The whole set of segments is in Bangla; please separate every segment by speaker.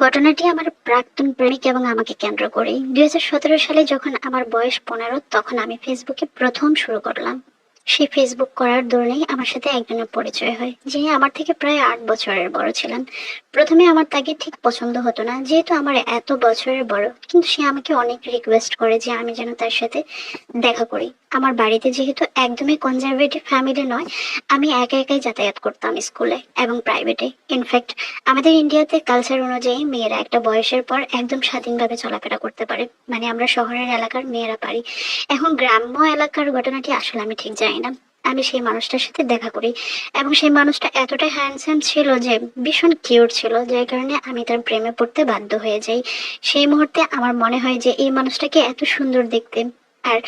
Speaker 1: ঘটনাটি আমার প্রাক্তন প্রেমিক এবং আমাকে কেন্দ্র করে। 2017 সালে যখন আমার বয়স 15, তখন আমি ফেসবুকে প্রথম শুরু করলাম। সেই ফেসবুক করার দরুনেই আমার সাথে একজনের পরিচয় হয়, যিনি আমার থেকে প্রায় 8 বছরের বড় ছিলেন। প্রথমে আমার তাকে ঠিক পছন্দ হতো না, যেহেতু আমার এত বছরের বড়, কিন্তু সে আমাকে অনেক রিকোয়েস্ট করে যে আমি যেন তার সাথে দেখা করি। আমার বাড়িতে যেহেতু একদমই কনজারভেটিভ ফ্যামিলি নয়, আমি একা একাই যাতায়াত করতাম স্কুলে এবং প্রাইভেটে। ইনফ্যাক্ট আমাদের ইন্ডিয়াতে কালচার অনুযায়ী মেয়েরা একটা বয়সের পর একদম স্বাধীনভাবে চলাফেরা করতে পারে, মানে আমরা শহরের এলাকার মেয়েরা পারি। এখন গ্রাম্য এলাকার ঘটনাটি আসলে আমি ঠিক জানি না। আমি সেই মানুষটার সাথে দেখা করি এবং সেই মানুষটা এতটাই হ্যান্ডসাম ছিল যে ভীষণ কিউট ছিল, যার কারণে আমি তার প্রেমে পড়তে বাধ্য হয়ে যাই। সেই মুহূর্তে আমার মনে হয় যে এই মানুষটাকে এত সুন্দর দেখতে, আর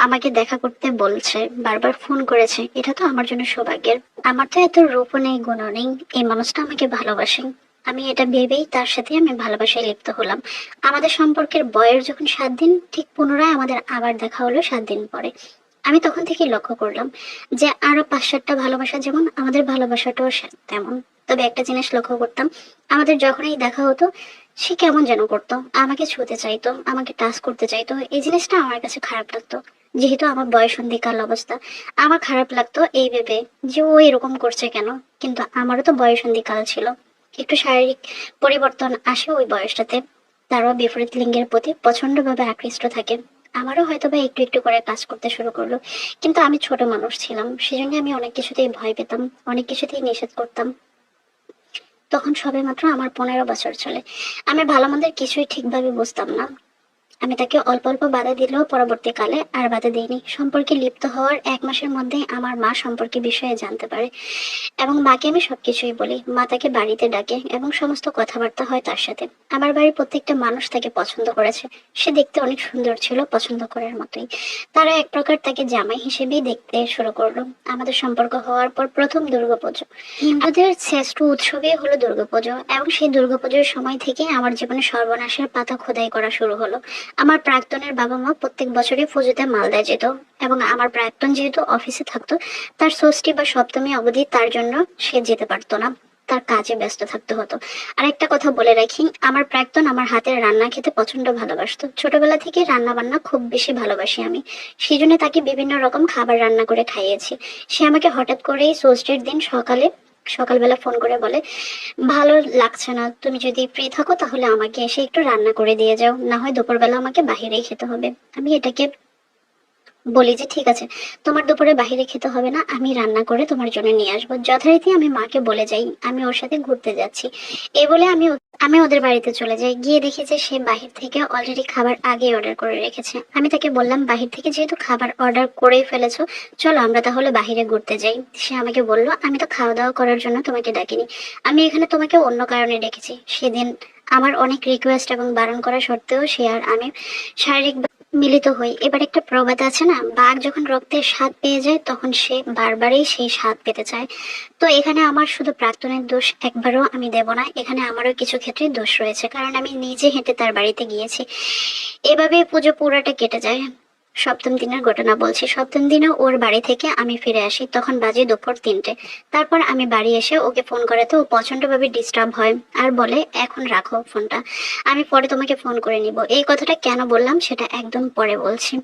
Speaker 1: আমাকে দেখা করতে বলছে, বারবার ফোন করেছে, এটা তো আমার জন্য সৌভাগ্যের। আমার তো এত রূপও নেই, গুণও নেই, এই মানুষটা আমাকে ভালোবাসে। আমি এটা ভেবেই তার সাথে আমি ভালোবাসায় লিপ্ত হলাম। আমাদের সম্পর্কের বয়স যখন 7 দিন, ঠিক পুনরায় আমাদের আবার দেখা হলো 7 দিন পরে। আমি তখন থেকে লক্ষ্য করলাম যে আরো 5-7টা ভালোবাসা যেমন, আমাদের ভালোবাসাটাও তেমন। তবে একটা জিনিস লক্ষ্য করতাম, আমাদের যখনই দেখা হতো সে কেমন যেন করতো, আমাকে ছুঁতে চাইতো, আমাকে টাচ করতে চাইতো। এই জিনিসটা আমার কাছে খারাপ লাগতো। যেহেতু আমার বয়সন্ধিকাল অবস্থা, আমার খারাপ লাগতো এই ভেবে যে ও এরকম করছে কেন। কিন্তু আমারও তো বয়সন্ধিকাল ছিল, একটু শারীরিক পরিবর্তন আসে ওই বয়সটাতে। তারাও বিপরীত লিঙ্গের প্রতি প্রচন্ডভাবে আকৃষ্ট থাকে। আমারও হয়তো বা একটু একটু করে কাজ করতে শুরু করলো। কিন্তু আমি ছোট মানুষ ছিলাম, সেজন্য আমি অনেক কিছুতেই ভয় পেতাম, অনেক কিছুতেই নিষেধ করতাম। তখন সবেমাত্র আমার 15 বছর চলে। আমি ভালো মন্দের কিছুই ঠিকভাবে বুঝতাম না। আমি তাকে অল্প অল্প বাধা দিলেও পরবর্তীকালে আর বাধা দিইনি। সম্পর্কে লিপ্ত হওয়ার 1 মাসের মধ্যেই আমার মা সম্পর্কে বিষয়ে জানতে পারে এবং মাকে আমি সবকিছুই বলি। মা তাকে বাড়িতে ডাকে এবং সমস্ত কথাবার্তা হয় তার সাথে। আমার বাড়ির প্রত্যেকটা মানুষ তাকে পছন্দ করেছে। সে দেখতে অনেক সুন্দর ছিল, পছন্দ করার মতোই। তারা এক প্রকার তাকে জামাই হিসেবেই দেখতে শুরু করলো। আমাদের সম্পর্ক হওয়ার পর প্রথম দুর্গাপুজো, হিন্দুদের শ্রেষ্ঠ উৎসবই হলো দুর্গাপুজো, এবং সেই দুর্গাপুজোর সময় থেকে আমার জীবনে সর্বনাশের পাতা খোদাই করা শুরু হলো। আমার প্রাক্তনের বাবা মা প্রত্যেক বছরই পুজোতে মালদায় যেত, এবং আমার প্রাক্তন যেহেতু অফিসে থাকতো, তার ষষ্ঠী বা সপ্তমী অবধি তার জন্য সে যেতে পারতো না, তার কাজে ব্যস্ত থাকতে হতো। আর একটা কথা বলে রাখি, আমার প্রাক্তন আমার হাতের রান্না খেতে প্রচন্ড ভালোবাসতো। ছোটবেলা থেকে রান্না বান্না খুব বেশি ভালোবাসি আমি, সেই জন্য তাকে বিভিন্ন রকম খাবার রান্না করে খাইয়েছি। সে আমাকে হঠাৎ করেই ষষ্ঠীর দিন সকালবেলা ফোন করে বলে, ভালো লাগছে না, তুমি যদি ফ্রি থাকো তাহলে আমাকে এসে একটু রান্না করে দিয়ে যাও, না হয় দুপুরবেলা আমাকে বাহিরেই খেতে হবে। আমি এটাকে বলি যে ঠিক আছে, তোমার দুপুরে বাহিরে খেতে হবে না, আমি রান্না করে তোমার জন্য নিয়ে আসবো। যথারীতি আমি মাকে বলে যাই আমি ওর সাথে ঘুরতে যাচ্ছি। এই বলে আমি ওদের বাড়িতে চলে যাই। গিয়ে দেখি যে সে বাহির থেকে অলরেডি খাবার আগে অর্ডার করে রেখেছে। আমি তাকে বললাম, বাহির থেকে যেহেতু খাবার অর্ডার করেই ফেলেছো, চলো আমরা তাহলে বাহিরে ঘুরতে যাই। সে আমাকে বলল, আমি তো খাওয়া দাওয়া করার জন্য তোমাকে ডাকিনি, আমি এখানে তোমাকে অন্য কারণে ডেকেছি। সেদিন আমার অনেক রিকোয়েস্ট এবং বারণ করা সত্ত্বেও সে আর আমি শারীরিক মিলিত হই। এবার একটা প্রবাদ আছে না, বাঘ যখন রক্তের স্বাদ পেয়ে যায় তখন সে বারবারই সেই স্বাদ পেতে চায়। তো এখানে আমার শুধু প্রাক্তনের দোষ একবারও আমি দেব না, এখানে আমারও কিছু ক্ষেত্রে দোষ রয়েছে, কারণ আমি নিজে হেঁটে তার বাড়িতে গিয়েছি। এভাবে পুজো পুরাটা কেটে যায়। সপ্তম দিনের ঘটনা বলছি। সপ্তম দিনে ওর বাড়ি থেকে আমি ফিরে আসি, তখন বাজে দুপুর 3টে। তারপর আমি বাড়ি এসে ওকে ফোন করাতে ও প্রচন্ডভাবে ডিস্টার্ব হয় আর বলে, এখন রাখো ফোনটা, আমি পরে তোমাকে ফোন করে নিব। এই কথাটা কেন বললাম সেটা একদম পরে বলছি।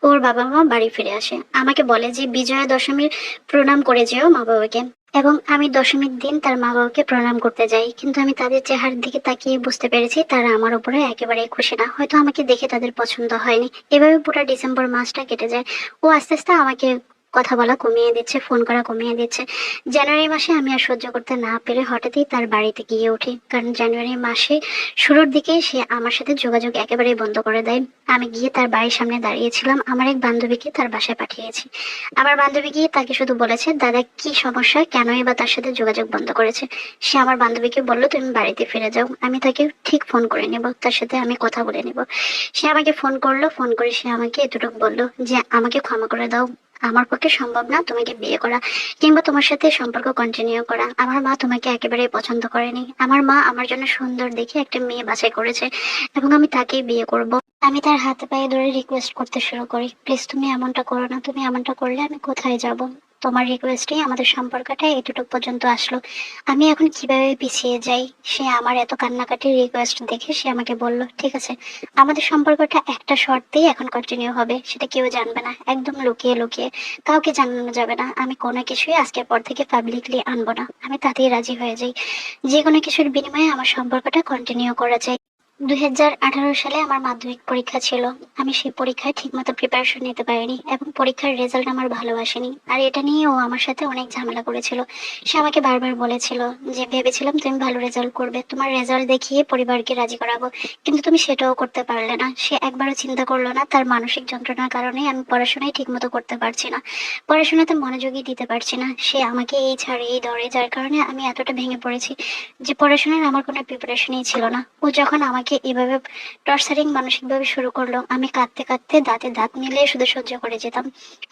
Speaker 1: ওর বাবা মা বাড়ি ফিরে আসে, আমাকে বলে যে বিজয়া দশমীর প্রণাম করে যেও মা বাবাকে। এবং আমি দশমীর দিন তার মা বাবাকে প্রণাম করতে যাই, কিন্তু আমি তাদের চেহারার দিকে তাকিয়ে বুঝতে পেরেছি তারা আমার উপরে একেবারেই খুশি না। হয়তো আমাকে দেখে তাদের পছন্দ হয়নি। এভাবে পুরো ডিসেম্বর মাসটা কেটে যায়। ও আস্তে আস্তে আমাকে কথা বলা কমিয়ে দিচ্ছে, ফোন করা কমিয়ে দিচ্ছে। জানুয়ারি মাসে আমি আর সহ্য করতে না পেরে হঠাৎই তার বাড়িতে গিয়ে উঠি, কারণ জানুয়ারি মাসে শুরুর দিকে সে আমার সাথে যোগাযোগ একেবারেই বন্ধ করে দেয়। আমি গিয়ে তার বাড়ির সামনে দাঁড়িয়েছিলাম, আমার এক বান্ধবীকে তার বাসায় পাঠিয়েছি। আমার বান্ধবী গিয়ে তাকে শুধু বলেছে, দাদা কি সমস্যা, কেনই বা তার সাথে যোগাযোগ বন্ধ করেছে। সে আমার বান্ধবীকে বললো, তুমি বাড়িতে ফিরে যাও, আমি তাকে ঠিক ফোন করে নেব, তার সাথে আমি কথা বলে নেব। সে আমাকে ফোন করলো, ফোন করে সে আমাকে এতটুকু বললো যে আমাকে ক্ষমা করে দাও, আমার পক্ষে সম্ভব না তোমাকে বিয়ে করা কিংবা তোমার সাথে সম্পর্ক কন্টিনিউ করা। আমার মা তোমাকে একেবারেই পছন্দ করেনি, আমার মা আমার জন্য সুন্দর দেখে একটা মেয়ে বাছাই করেছে এবং আমি তাকেই বিয়ে করব। আমি তার হাতে পায়ে ধরে রিকোয়েস্ট করতে শুরু করি, প্লিজ তুমি এমনটা করো না, তুমি এমনটা করলে আমি কোথায় যাব। তোমার রিকোয়েস্টেই আমাদের সম্পর্কটা এতটুকু পর্যন্ত আসলো। আমি এখন কিভাবে পিছিয়ে যাই। সে আমার এত কান্নাকাটির রিকোয়েস্ট দেখে সে আমাকে বলল, ঠিক আছে, আমাদের সম্পর্কটা একটা শর্তেই এখন কন্টিনিউ হবে, সেটা কেউ জানবে না, একদম লুকিয়ে লুকিয়ে, কাউকে জানানো যাবে না। আমি কোনো কিছুই আজকের পর থেকে পাবলিকলি আনবো না। আমি তাতেই রাজি হয়ে যাই, যে কোনো কিছুর বিনিময়ে আমার সম্পর্কটা কন্টিনিউ করা যায়। 2018 সালে আমার মাধ্যমিক পরীক্ষা ছিল। আমি সেই পরীক্ষায় ঠিকমতো প্রিপারেশন নিতে পারিনি এবং পরীক্ষার রেজাল্ট আমার ভালো আসেনি। আর এটা নিয়ে ও আমার সাথে অনেক ঝামেলা করেছিল। সে আমাকে বারবার বলেছিল যে, ভেবেছিলাম তুমি ভালো রেজাল্ট করবে, তোমার রেজাল্ট দেখিয়ে পরিবারকে রাজি করাবো, কিন্তু তুমি সেটাও করতে পারলে না। সে একবারও চিন্তা করলো না তার মানসিক যন্ত্রণার কারণে আমি পড়াশোনায় ঠিকমতো করতে পারছি না, পড়াশোনাতে মনোযোগই দিতে পারছি না। সে আমাকে এই ছাড়ে এই দরে, যার কারণে আমি এতটা ভেঙে পড়েছি যে পড়াশোনার আমার কোনো প্রিপারেশনই ছিল না। ও যখন আমাকে এভাবে টর্চারিং মানসিকভাবে শুরু করলো, আমি কাঁদতে কাঁদতে দাঁতে দাঁত মিলিয়ে শুধু সহ্য করে যেতাম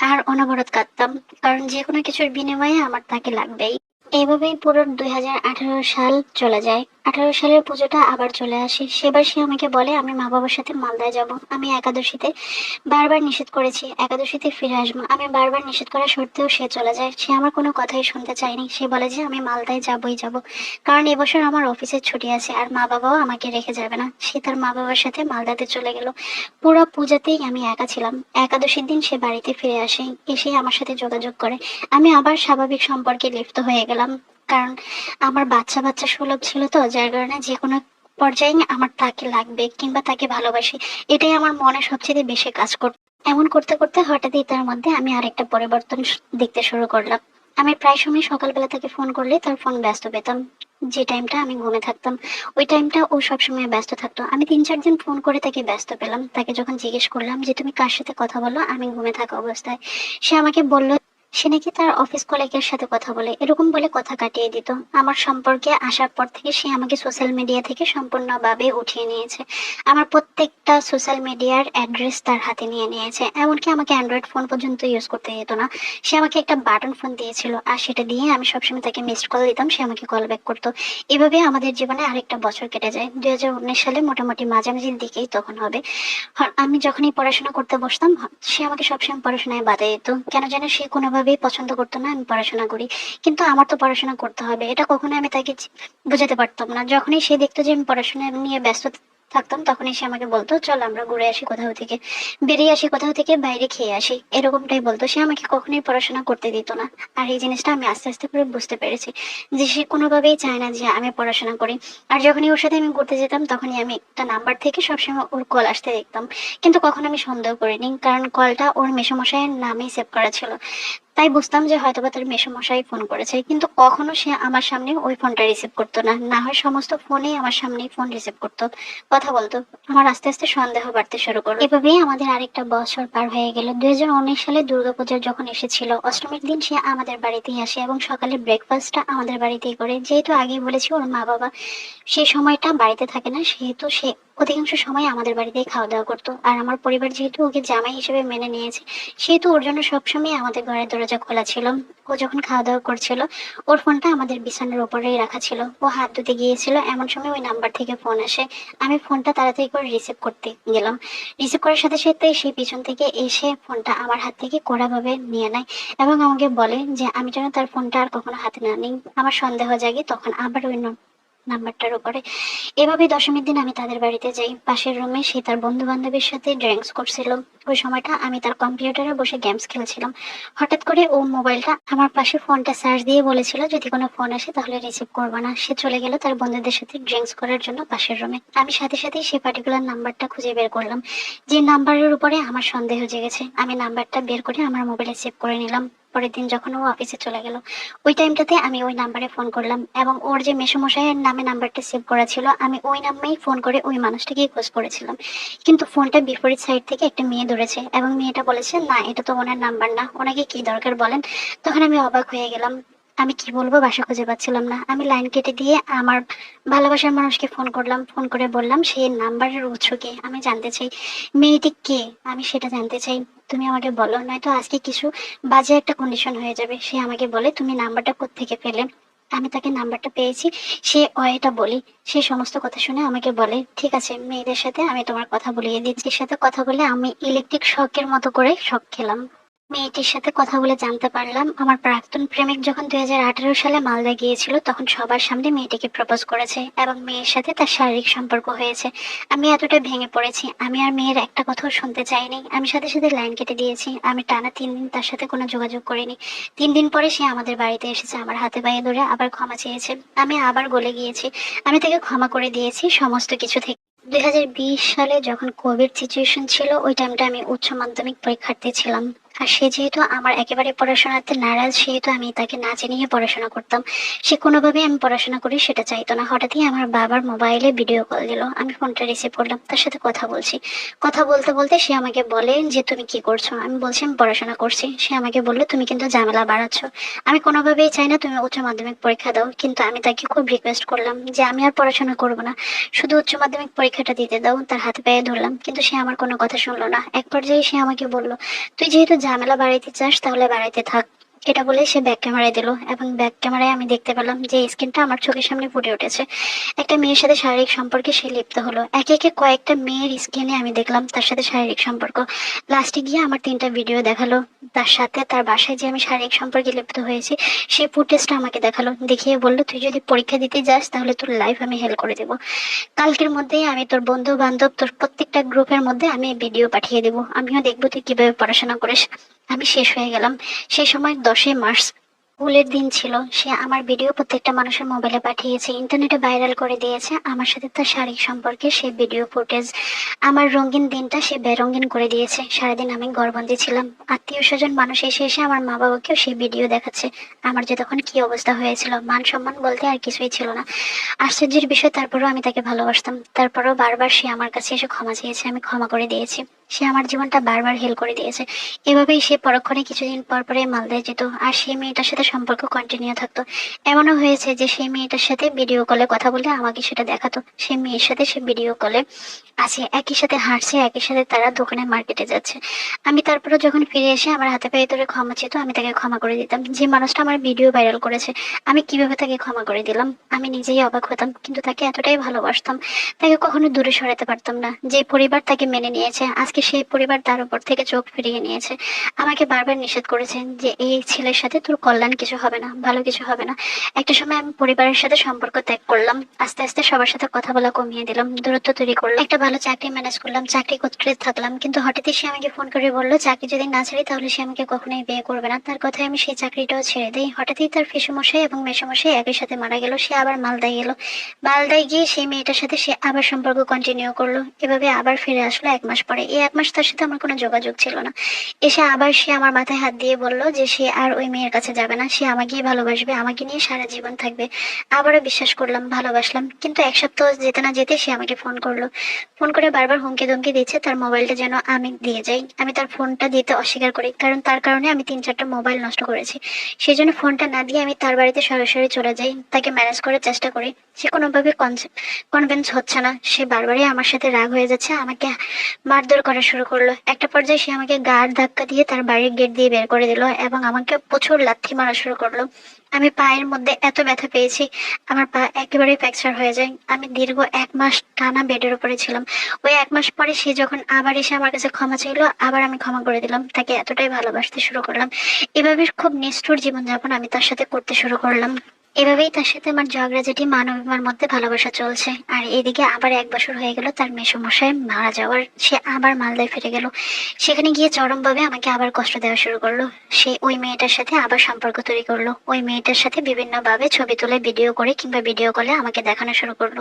Speaker 1: আর অনবরত কাঁদতাম, কারণ যে কোনো কিছুর বিনিময়ে আমার তাকে লাগবেই। এইভাবেই পুরো 2018 সাল চলে যায়। 18 সালের পুজোটা আবার চলে আসে। সেবার সে আমাকে বলে আমি মা বাবার সাথে মালদায় যাব। আমি একাদশীতে বারবার নিষেধ করেছি, একাদশীতে ফিরে আসবো। আমি বারবার নিষেধ করা সত্ত্বেও সে চলে যায়। সে আমার কোনো কথাই শুনতে চায়নি। সে বলে যে আমি মালদায় যাবই যাব, কারণ এবছর আমার অফিসের ছুটি আছে আর মা বাবাও আমাকে রেখে যাবে না। সে তার মা বাবার সাথে মালদাতে চলে গেল। পুরো পূজাতেই আমি একা ছিলাম। একাদশীর দিন সে বাড়িতে ফিরে আসে, এসে আমার সাথে যোগাযোগ করে। আমি আবার স্বাভাবিক সম্পর্কে লিপ্ত হয়ে গেলাম, কারণ আমার বাচ্চা বাচ্চা সুলভ ছিল তো, যার কারণে যে কোনো পর্যায়ে আমার তাকে লাগবে কিংবা তাকে ভালোবাসি, এটাই আমার মনে সবচেয়ে বেশি কাজ করত। এমন করতে করতে হঠাৎই তার মধ্যে আমি আরেকটা পরিবর্তন দেখতে শুরু করলাম। আমি প্রায় সময় সকালবেলা তাকে ফোন করলে তার ফোন ব্যস্ত পেতাম। যে টাইমটা আমি ঘুমে থাকতাম, ওই টাইমটা ও সবসময় ব্যস্ত থাকতো। আমি 3-4 দিন ফোন করে তাকে ব্যস্ত পেলাম। তাকে যখন জিজ্ঞেস করলাম যে তুমি কার সাথে কথা বলো আমি ঘুমে থাকা অবস্থায়, সে আমাকে বলল সে নাকি তার অফিস কলিগের সাথে কথা বলে, এরকম বলে কথা কাটিয়ে দিত। আমার সম্পর্কে আসার পর থেকে সে আমাকে সোশ্যাল মিডিয়া থেকে সম্পূর্ণভাবে উঠিয়ে নিয়েছে। আমার প্রত্যেকটা সোশ্যাল মিডিয়ার অ্যাড্রেস তার হাতে নিয়ে নিয়েছে, এমনকি আমাকে অ্যান্ড্রয়েড ফোন পর্যন্ত ইউজ করতে যেত না। সে আমাকে একটা বাটন ফোন দিয়েছিল, আর সেটা দিয়ে আমি সবসময় তাকে মিসড কল দিতাম, সে আমাকে কল ব্যাক করতো। এভাবে আমাদের জীবনে আরেকটা বছর কেটে যায়। 2019 সালে মোটামুটি মাঝামাঝির দিকেই তখন হবে। আমি যখনই পড়াশোনা করতে বসতাম, সে আমাকে সবসময় পড়াশোনায় বাধা দিত। কেন যেন সে কোনোভাবেই পছন্দ করতো না আমি পড়াশোনা করি, কিন্তু আমার তো পড়াশোনা করতে হবে, এটা কখনো আমি তাকে বোঝাতে পারতাম না। যখনই সে দেখতো যে আমি পড়াশোনা নিয়ে ব্যস্ত থাকতাম, তখনই সে আমাকে বলতো চল আমরা ঘুরে আসি কোথাও থেকে, বেরিয়ে আসি কোথাও থেকে, বাইরে খেয়ে আসি, এরকমটাই বলতো। সে আমাকে কখনোই পড়াশোনা করতে দিত না। আর এই জিনিসটা আমি আস্তে আস্তে করে বুঝতে পেরেছি যে সে কোনোভাবেই চায় না যে আমি পড়াশোনা করি। আর যখনই ওর সাথে আমি ঘুরতে যেতাম, তখনই আমি একটা নাম্বার থেকে সবসময় ওর কল আসতে দেখতাম, কিন্তু কখনো আমি সন্দেহ করিনি, কারণ কলটা ওর মেসোমশাইয়ের নামেই সেভ করা ছিল। তাই বুঝতাম যে হয়তোবা তার মেসোমশাই ফোন করেছে, কিন্তু কখনো সে আমার সামনে ওই ফোনটা রিসিভ করতো না, না হয় সমস্ত ফোনেই আমার সামনেই ফোন রিসিভ করতো, কথা বলতো। আমার আস্তে আস্তে সন্দেহ বাড়তে শুরু করলো। এভাবেই আমাদের আরেকটা বছর পার হয়ে গেল। 2019 সালে দুর্গাপূজা যখন এসেছিল, অষ্টমীর দিন সে আমাদের বাড়িতেই আসে এবং সকালে ব্রেকফাস্টটা আমাদের বাড়িতেই করে। যেহেতু আগেই বলেছি ওর মা বাবা সেই সময়টা বাড়িতে থাকে না, সেহেতু সে অধিকাংশ সময় আমাদের বাড়িতেই খাওয়া দাওয়া করতো। আর আমার পরিবার যেহেতু ওকে জামাই হিসেবে মেনে নিয়েছে, সেহেতু ওর জন্য সবসময় আমাদের ঘরের দরজা খোলা ছিল। ও যখন খাওয়া দাওয়া করছিল, ওর ফোনটা আমাদের বিছানার উপরেই রাখা ছিল। ও হাত ধুতে গিয়েছিল, এমন সময় ওই নাম্বার থেকে ফোন আসে। আমি ফোনটা তাড়াতাড়ি করে রিসিভ করতে গেলাম। রিসিভ করার সাথে সাথে সে পিছন থেকে এসে ফোনটা আমার হাত থেকে কড়াভাবে নিয়ে নেয় এবং আমাকে বলে যে আমি যেন তার ফোনটা আর কখনো হাতে না নিই। আমার সন্দেহ জাগে তখন আবার ওই নাম্বারটার উপরে। এভাবেই দশমীর দিন আমি তাদের বাড়িতে যাই। পাশের রুমে সে তার বন্ধু বান্ধবের সাথে ড্রিঙ্কস করছিল। ওই সময়টা আমি তার কম্পিউটারে বসে গেমস খেলছিলাম। হঠাৎ করে ও মোবাইলটা আমার পাশে ফোনটা চার্জ দিয়ে বলেছিল যদি কোনো ফোন আসে তাহলে রিসিভ করবো না। সে চলে গেল তার বন্ধুদের সাথে ড্রিঙ্কস করার জন্য পাশের রুমে। আমি সাথে সাথেই সে পার্টিকুলার নাম্বারটা খুঁজে বের করলাম, যে নাম্বারের উপরে আমার সন্দেহ জেগেছে। আমি নাম্বারটা বের করে আমার মোবাইলে সেভ করে নিলাম। পরের দিন যখন ও অফিসে চলে গেল, ওই টাইমটাতে আমি ওই নাম্বারে ফোন করলাম এবং ওর যে মেসোমশাইয়ের নামে নাম্বারটা সেভ করা ছিল, আমি ওই নামেই ফোন করে ওই মানুষটাকেই খোঁজ করেছিলাম। কিন্তু ফোনটা বিপরীত সাইড থেকে একটা মেয়ে ধরেছে এবং মেয়েটা বলেছে না এটা তো ওনার নাম্বার না, ওনাকে কি দরকার বলেন। তখন আমি অবাক হয়ে গেলাম। আমি কি বলবো বাসা খুঁজে পাচ্ছিলাম না। আমি লাইন কেটে দিয়ে আমার ভালোবাসার মানুষকে ফোন করলাম। ফোন করে বললাম সেই নাম্বারের উৎস কে, আমি জানতে চাই। মেয়েটি কে আমি সেটা জানতে চাই। তুমি আমাকে বলো, নয়তো আজকে কিছু বাজে একটা কন্ডিশন হয়ে যাবে। সে আমাকে বলে তুমি নাম্বারটা কোত্থেকে পেলে। আমি তাকে নাম্বারটা পেয়েছি, সে এটা বলি। সে সমস্ত কথা শুনে আমাকে বলে ঠিক আছে মেয়েদের সাথে আমি তোমার কথা বলিয়ে দিচ্ছি। এর সাথে কথা বলে আমি ইলেকট্রিক শকের মতো করে শক খেলাম। মেয়েটির সাথে কথা বলে জানতে পারলাম আমার প্রাক্তন প্রেমিক যখন 2018 সালে মালদা গিয়েছিল তখন সবার সামনে মেয়েটিকে প্রপোজ করেছে এবং মেয়ের সাথে তার শারীরিক সম্পর্ক হয়েছে। আমি এতটা ভেঙে পড়েছি, আমি আর মেয়ের একটা কথাও শুনতে চাইনি। আমি সাথে সাথে লাইন কেটে দিয়েছি। আমি টানা 3 দিন তার সাথে কোনো যোগাযোগ করিনি। 3 দিন পরে সে আমাদের বাড়িতে এসেছে, আমার হাতে পায়ে ধরে আবার ক্ষমা চেয়েছে। আমি আবার গলে গিয়েছি। আমি তাকে ক্ষমা করে দিয়েছি সমস্ত কিছু থেকে। 2020 সালে যখন কোভিড সিচুয়েশন ছিল, ওই টাইমটা আমি উচ্চ মাধ্যমিক পরীক্ষার্থী ছিলাম। আর সে যেহেতু আমার একেবারে পড়াশোনাতে নারাজ, সেহেতু আমি তাকে না জেনে পড়াশোনা করতাম। সে কোনোভাবে আমি পড়াশোনা করি সেটা চাইতো না। হঠাৎই আমার বাবার মোবাইলে ভিডিও কল দিল, আমি ফোনটা রিসিভ করলাম, তার সাথে কথা বলছি। কথা বলতে বলতে সে আমাকে বলে যে তুমি কি করছো। আমি বলছি আমি পড়াশোনা করছি। সে আমাকে বললো তুমি কিন্তু ঝামেলা বাড়াচ্ছ। আমি কোনোভাবেই চাই না তুমি উচ্চ মাধ্যমিক পরীক্ষা দাও, কিন্তু আমি তাকে খুব রিকোয়েস্ট করলাম যে আমি আর পড়াশোনা করবো না, শুধু উচ্চ মাধ্যমিক পরীক্ষাটা দিতে দাও। তার হাতে পায়ে ধরলাম, কিন্তু সে আমার কোনো কথা শুনলো না। এক পর্যায়ে সে আমাকে বলল, তুই যেহেতু ঝামেলা বাড়াইতে চাস তাহলে বাড়াইতে থাক। এটা বলে সে ব্যাক ক্যামেরায় দিল, এবং ব্যাক ক্যামেরায় আমি দেখতে পেলাম যে স্ক্রিনটা আমার চোখের সামনে ফুটে উঠেছে। একটা মেয়ের সাথে শারীরিক সম্পর্কে সে লিপ্ত হলো। একে একে কয়েকটা মেয়ের স্ক্রিনে আমি দেখলাম তার সাথে শারীরিক সম্পর্ক। লাস্টে গিয়ে আমার 3টা ভিডিও দেখালো তার সাথে, তার বাসায় যে আমি শারীরিক সম্পর্কে লিপ্ত হয়েছি সেই ফুটেজটা আমাকে দেখালো। দেখিয়ে বললো তুই যদি পরীক্ষা দিতে যাস তাহলে তোর লাইফ আমি হেল করে দেবো। কালকের মধ্যেই আমি তোর বন্ধু বান্ধব তোর প্রত্যেকটা গ্রুপের মধ্যে আমি ভিডিও পাঠিয়ে দেবো, আমিও দেখবো তুই কিভাবে পড়াশোনা করিস। আমি শেষ হয়ে গেলাম। সেই সময় 10ই মার্চ স্কুলের দিন ছিল। সে আমার ভিডিও প্রত্যেকটা মানুষের মোবাইলে পাঠিয়েছে, ইন্টারনেটে ভাইরাল করে দিয়েছে আমার সাথে তার শারীরিক সম্পর্কে সেই ভিডিও ফুটেজ। আমার রঙিন দিনটা সে বেরঙিন করে দিয়েছে। সারাদিন আমি ঘরবন্দি ছিলাম। আত্মীয় স্বজন মানুষ এসে এসে আমার মা বাবাকেও সেই ভিডিও দেখাচ্ছে। আমার যে তখন কি অবস্থা হয়েছিল, মান সম্মান বলতে আর কিছুই ছিল না। আশ্চর্যের বিষয়, তারপরেও আমি তাকে ভালোবাসতাম। তারপরেও বারবার সে আমার কাছে এসে ক্ষমা চেয়েছে, আমি ক্ষমা করে দিয়েছি। সে আমার জীবনটা বারবার হেল করে দিয়েছে। এভাবেই সে পরক্ষণে কিছুদিন পর পরে মালদায় যেত, আর সেই মেয়েটার সাথে সম্পর্ক কন্টিনিউ থাকতো। এমনও হয়েছে যে সেই মেয়েটার সাথে ভিডিও কলে কথা বলে আমাকে সেটা দেখাতো। সেই মেয়ের সাথে সে ভিডিও কলে আছে, একই সাথে হাঁটছে, একই সাথে তারা দোকানে মার্কেটে যাচ্ছে। আমি তারপরে যখন ফিরে এসে আমার হাতে পায়ে ধরে ক্ষমা চেত, আমি তাকে ক্ষমা করে দিতাম। যে মানুষটা আমার ভিডিও ভাইরাল করেছে, আমি কিভাবে তাকে ক্ষমা করে দিলাম আমি নিজেই অবাক হতাম। কিন্তু তাকে এতটাই ভালোবাসতাম, তাকে কখনো দূরে সরাতে পারতাম না। যে পরিবার তাকে মেনে নিয়েছে, আজকে সেই পরিবার তার উপর থেকে চোখ ফিরিয়ে নিয়েছে। আমাকে বারবার নিষেধ করেছেন যে এই ছেলের সাথে তোর কল্যাণ কিছু হবে না, ভালো কিছু হবে না। একটা সময় আমি পরিবারের সাথে সম্পর্ক ত্যাগ করলাম। আস্তে আস্তে সবার সাথে কথা বলা কমিয়ে দিলাম, দূরত্ব তৈরি করলাম। একটা ভালো চাকরি ম্যানেজ করলাম, চাকরি করতে থাকলাম। কিন্তু হঠাৎই সে আমাকে ফোন করে বললো চাকরি যদি না ছাড়ি তাহলে সে আমাকে কখনোই বিয়ে করবে না। তার কথায় আমি সেই চাকরিটাও ছেড়ে দিই। হঠাৎই তার পিসেমশাই এবং মেসোমশাই একই সাথে মারা গেল। সে আবার মালদায় গেল। মালদায় গিয়ে সেই মেয়েটার সাথে সে আবার সম্পর্ক কন্টিনিউ করলো। এভাবে আবার ফিরে আসলো 1 মাস পরে। এই 1 মাস তার সাথে আমার কোনো যোগাযোগ ছিল না। এসে আবার সে আমার মাথায় হাত দিয়ে বলল যে সে আর ওই মেয়ের কাছে যাবে না, সে আমাকেই ভালোবাসবে, আমাকে নিয়ে সারা জীবন থাকবে। আবারও বিশ্বাস করলাম, ভালোবাসলাম। কিন্তু 1 সপ্তাহ যেতে না যেতে সে আমাকে ফোন করলো। ফোন করে বারবার হুমকি ধমকি দিচ্ছে তার মোবাইলটা যেন আমি দিয়ে যাই। আমি তার ফোনটা দিতে অস্বীকার করি, কারণ তার কারণে আমি 3-4টা মোবাইল নষ্ট করেছি। সেই জন্য ফোনটা না দিয়ে আমি তার বাড়িতে সরাসরি চলে যাই, তাকে ম্যানেজ করার চেষ্টা করি। সে কোনোভাবে কনভিন্স হচ্ছে না। সে বারবারই আমার সাথে রাগ হয়ে যাচ্ছে, আমাকে মারধর করা শুরু করলো। একটা পর্যায়ে সে আমাকে গাড় ধাক্কা দিয়ে তার বাড়ির গেট দিয়ে বের করে দিল এবং আমাকে প্রচুর লাথি মারা শুরু করলো। আমি পায়ের মধ্যে এত ব্যথা পেয়েছি, আমার পা একেবারে ফ্র্যাকচার হয়ে যায়। আমি দীর্ঘ 1 মাস টানা বেডের উপরে ছিলাম। ওই 1 মাস পরে সে যখন আবার এসে আমার কাছে ক্ষমা চাইলো, আবার আমি ক্ষমা করে দিলাম। তাকে এতটাই ভালোবাসতে শুরু করলাম। এভাবে খুব নিষ্ঠুর জীবনযাপন আমি তার সাথে করতে শুরু করলাম। এভাবেই তার সাথে আমার ঝগড়াঝাটি মান অভিমান মধ্যে ভালোবাসা চলছে। আর এদিকে আবার 1 বছর হয়ে গেল তার মেসোমশাই মারা যাওয়ার। সে আবার মালদায় ফিরে গেল। সেখানে গিয়ে চরমভাবে আমাকে আবার কষ্ট দেওয়া শুরু করলো। সে ওই মেয়েটার সাথে আবার সম্পর্ক তৈরি করলো। ওই মেয়েটার সাথে বিভিন্ন ভাবে ছবি তুলে ভিডিও করে কিংবা ভিডিও কলে আমাকে দেখানো শুরু করলো।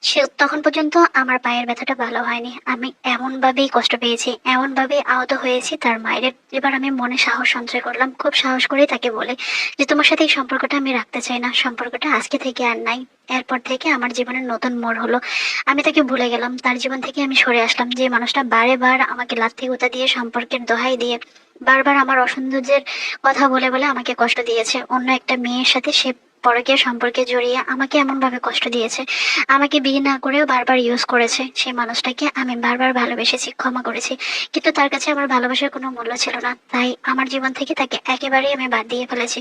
Speaker 1: সে তখন পর্যন্ত আমার পায়ের ব্যথাটা ভালো হয়নি। আমি এমন ভাবেই কষ্ট পেয়েছি, এমন ভাবেই আহত হয়েছি তার মায়ের। এবার আমি মনে সাহস সঞ্চয় করলাম, খুব সাহস করে তাকে বলে যে তোমার সাথে এই সম্পর্কটা আমি রাখতে চাই না, সম্পর্কটা আজকে থেকে আর নাই। এরপর থেকে আমার জীবনের নতুন মোড় হলো। আমি তাকে ভুলে গেলাম, তার জীবন থেকে আমি সরে আসলাম। যে মানুষটা বারে বার আমাকে লাথি গুঁতা দিয়ে, সম্পর্কের দোহাই দিয়ে, বারবার আমার অসৌন্দর্যের কথা বলে বলে আমাকে কষ্ট দিয়েছে। অন্য একটা মেয়ের সাথে সে পরকীয়া সম্পর্কে জড়িয়ে আমাকে এমন ভাবে কষ্ট দিয়েছে, আমাকে বিয়ে না করেও বারবার ইউজ করেছে। সেই মানুষটাকে আমি বারবার ভালোবেসেছি, ক্ষমা করেছি, কিন্তু তার কাছে আমার ভালোবাসার কোনো মূল্য ছিল না। তাই আমার জীবন থেকে তাকে একেবারেই আমি বাদ দিয়ে ফেলেছি।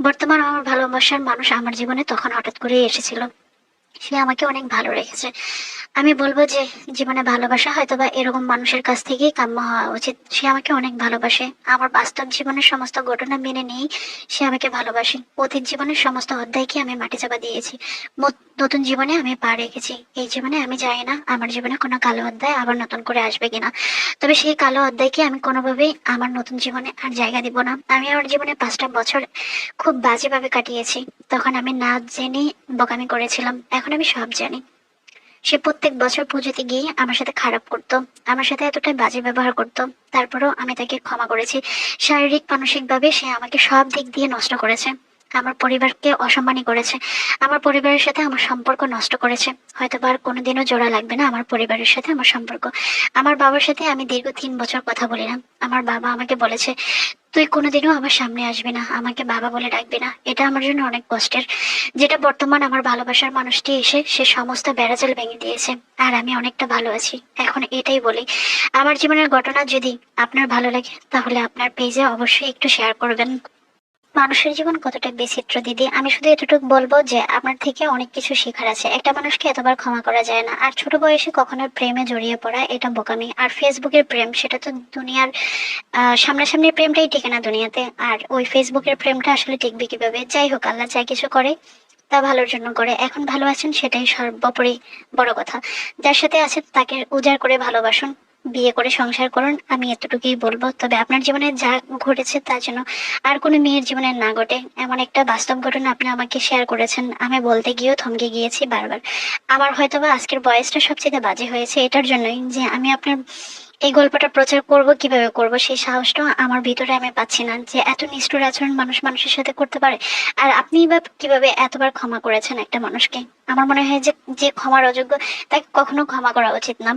Speaker 1: বর্তমান আমার ভালোবাসার মানুষ আমার জীবনে তখন হঠাৎ করেই এসেছিল। সে আমাকে অনেক ভালো রেখেছে। আমি বলবো যে জীবনে ভালোবাসা হয়তো বা এরকম মানুষের কাছ থেকেই কাম্য হওয়া উচিত। সে আমাকে অনেক ভালোবাসে, আমার বাস্তব জীবনের সমস্ত ঘটনা মেনে নিয়েই সে আমাকে ভালোবাসে। অতীত জীবনের সমস্ত অধ্যায়কে আমি মাটি চাপা দিয়েছি, নতুন জীবনে আমি পা রেখেছি। এই জীবনে আমি জানি না আমার জীবনে কোনো কালো অধ্যায় আবার নতুন করে আসবে কিনা, তবে সেই কালো অধ্যায়কে আমি কোনোভাবেই আমার নতুন জীবনে আর জায়গা দিব না। আমি আমার জীবনে 5টা বছর খুব বাজেভাবে কাটিয়েছি। তখন আমি না জেনে বোকামি করেছিলাম, এখন আমি সব জানি। সে প্রত্যেক বছর পুজোতে গিয়ে আমার সাথে খারাপ করতো, আমার সাথে এতটাই বাজে ব্যবহার করতো। তারপরেও আমি তাকে ক্ষমা করেছি। শারীরিক মানসিক ভাবে সে আমাকে সব দিক দিয়ে নষ্ট করেছে, আমার পরিবারকে অসম্মানী করেছে, আমার পরিবারের সাথে আমার সম্পর্ক নষ্ট করেছে। হয়তো বা আর কোনোদিনও জোড়া লাগবে না আমার পরিবারের সাথে আমার সম্পর্ক। আমার বাবার সাথে আমি দীর্ঘ 3 বছর কথা বলি না। আমার বাবা আমাকে বলেছে, তুই কোনোদিনও আমার সামনে আসবি না, আমাকে বাবা বলে ডাকবি না। এটা আমার জন্য অনেক কষ্টের, যেটা বর্তমান আমার ভালোবাসার মানুষটি এসে সে সমস্ত বেড়াজাল ভেঙে দিয়েছে। আর আমি অনেকটা ভালো আছি। এখন এটাই বলি, আমার জীবনের ঘটনা যদি আপনার ভালো লাগে তাহলে আপনার পেজে অবশ্যই একটু শেয়ার করবেন। মানুষের জীবন কতটা বিচিত্র দিদি, আমি শুধু এতটুকু বলবো যে আপনার থেকে অনেক কিছু শেখার আছে। একটা মানুষকে এতবার ক্ষমা করা যায় না। আর ছোট বয়সে কখনো প্রেমে জড়িয়ে পড়া এটা বোকামি। আর ফেসবুকের প্রেম সেটা তো দুনিয়ার সামনাসামনি প্রেমটাই টিকে না দুনিয়াতে। আর ওই ফেসবুকের প্রেমটা আসলে টিকবে কিভাবে? যাই হোক, আল্লাহ যা কিছু করে তা ভালোর জন্য করে। এখন ভালো আছেন সেটাই সর্বোপরি বড় কথা। যার সাথে আছেন তাকে উজাড় করে ভালোবাসুন, বিয়ে করে সংসার করুন, আমি এতটুকুই বলবো। তবে আপনার জীবনে যা ঘটেছে তা যেন আর কোনো মেয়ের জীবনে না ঘটে। এমন একটা বাস্তব ঘটনা আপনি আমাকে শেয়ার করেছেন, আমি বলতে গিয়েও থমকে গিয়েছি বারবার। আমার হয়তোবা আজকের বয়সটা সবচেয়ে বাজে হয়েছে এটার জন্যই যে আমি আপনার এই গল্পটা প্রচার করব, কিভাবে করব সেই সাহসটা আমার ভিতরে আমি পাচ্ছি না, যে এত নিষ্ঠুর আচরণ মানুষ মানুষের সাথে করতে পারে। আর আপনি বা কিভাবে এতবার ক্ষমা করেছেন একটা মানুষকে? আমার মনে হয় যে যে ক্ষমার অযোগ্য তাকে কখনো ক্ষমা করা উচিত না।